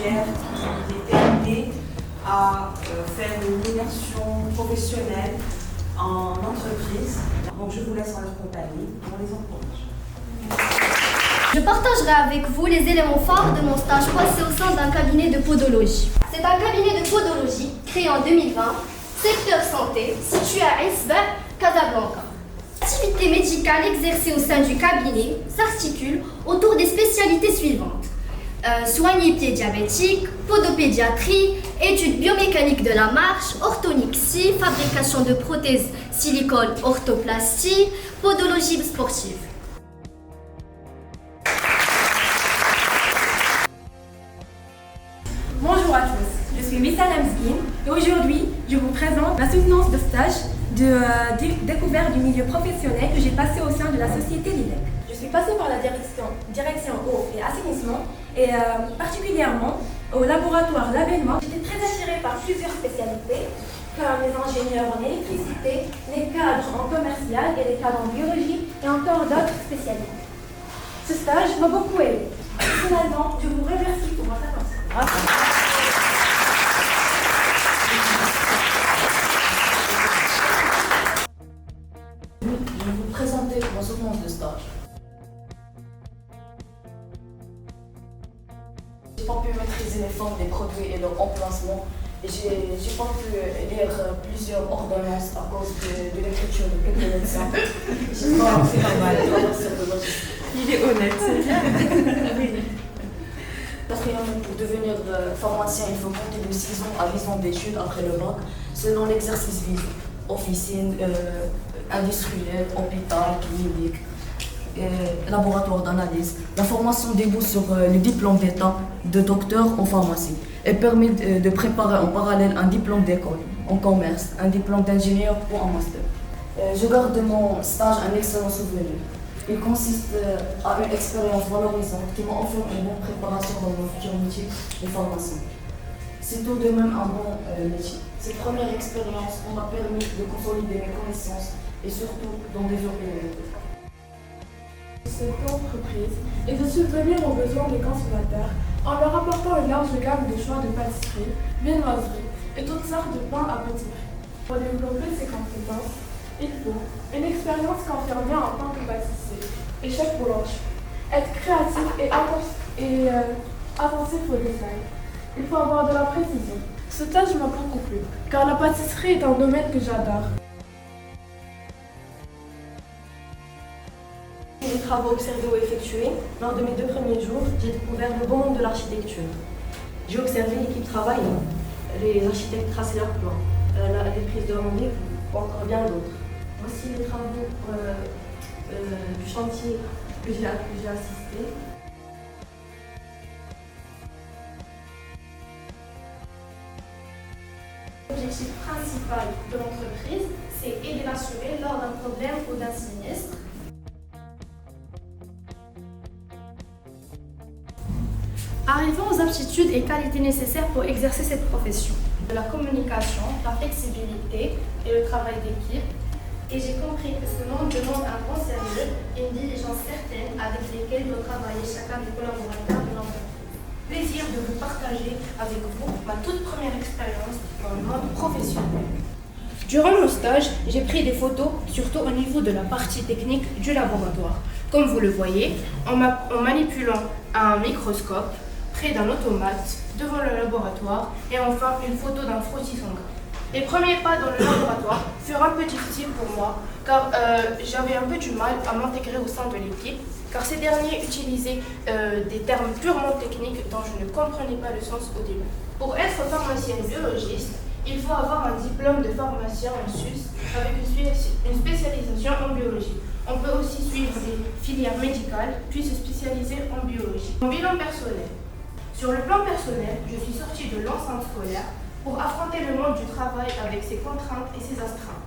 stagiaires qui étaient amenés à faire une immersion professionnelle en entreprise. Donc je vous laisse en leur compagnie. On les encourage. Je partagerai avec vous les éléments phares de mon stage passé au sein d'un cabinet de podologie. C'est un cabinet de podologie créé en 2020, secteur santé, situé à Isber, Casablanca. L'activité médicale exercée au sein du cabinet s'articule autour des spécialités suivantes. Soins pieds diabétiques, podopédiatrie, études biomécaniques de la marche, orthonixie, fabrication de prothèses silicone, orthoplastie, podologie sportive. Bonjour à tous, je suis Missa Lamskin et aujourd'hui je vous présente la soutenance de stage de découverte du milieu professionnel que j'ai passé au sein de la société LILEC. Je suis passée par la direction eau et assainissement et particulièrement au laboratoire Labellement. J'étais très attirée par plusieurs spécialités comme les ingénieurs en électricité, les cadres en commercial et les cadres en biologie et encore d'autres spécialités. Ce stage m'a beaucoup aidé. Finalement, je vous remercie pour votre attention. Je vais vous présenter ma soutenance de stage. J'ai pas pu maîtriser les formes des produits et leur emplacement. Et j'ai pas pu lire plusieurs ordonnances à cause de l'écriture de quelques médecins. J'ai pas fait de logistique. Il est honnête, c'est bien. Quatrièmement, pour devenir pharmacien, il faut compter de 6 ans à 10 ans d'études après le bac, selon l'exercice visé. Officine, industriel, hôpital, clinique, laboratoire d'analyse. La formation débouche sur le diplôme d'état de docteur en pharmacie. Elle permet de préparer en parallèle un diplôme d'école en commerce, un diplôme d'ingénieur ou un master. Je garde de mon stage un excellent souvenir. Il consiste à une expérience valorisante qui m'a offert une bonne préparation dans mon futur métier de pharmacien. C'est tout de même un bon métier. Cette première expérience m'a permis de consolider mes connaissances et surtout d'en développer les méthodes. Cette entreprise est de subvenir aux besoins des consommateurs en leur apportant une large gamme de choix de pâtisseries, viennoiseries et toutes sortes de pains à petit prix. Pour développer ces compétences, il faut une expérience confirmée en tant que pâtissier et chef boulanger, être créatif et attentif au détail. Il faut avoir de la précision. Ce stage m'a beaucoup plu, car la pâtisserie est un domaine que j'adore. Les travaux observés ou effectués, lors de mes 2 premiers jours, j'ai découvert le beau monde de l'architecture. J'ai observé l'équipe travail, les architectes tracer leurs plans, les prises de rendez-vous, ou encore bien d'autres. Voici les travaux du chantier que j'ai assisté. L'objectif principal de l'entreprise, c'est aider l'assuré lors d'un problème ou d'un sinistre. Arrivons aux aptitudes et qualités nécessaires pour exercer cette profession. La communication, la flexibilité et le travail d'équipe. Et j'ai compris que ce monde demande un grand sérieux et une diligence certaine avec lesquelles doit travailler chacun des collaborateurs de l'entreprise. Plaisir de vous partager avec vous ma toute première expérience dans le monde professionnel. Durant mon stage, j'ai pris des photos, surtout au niveau de la partie technique du laboratoire. Comme vous le voyez, en manipulant un microscope, près d'un automate, devant le laboratoire, et enfin une photo d'un frottis sanguin. Les premiers pas dans le laboratoire furent un peu difficiles pour moi, car j'avais un peu du mal à m'intégrer au sein de l'équipe, car ces derniers utilisaient des termes purement techniques dont je ne comprenais pas le sens au début. Pour être pharmacienne biologiste, il faut avoir un diplôme de pharmacien en Suisse avec une spécialisation en biologie. On peut aussi suivre des filières médicales, puis se spécialiser en biologie. Mon bilan personnel. Sur le plan personnel, je suis sortie de l'enceinte scolaire pour affronter le monde du travail avec ses contraintes et ses astreintes.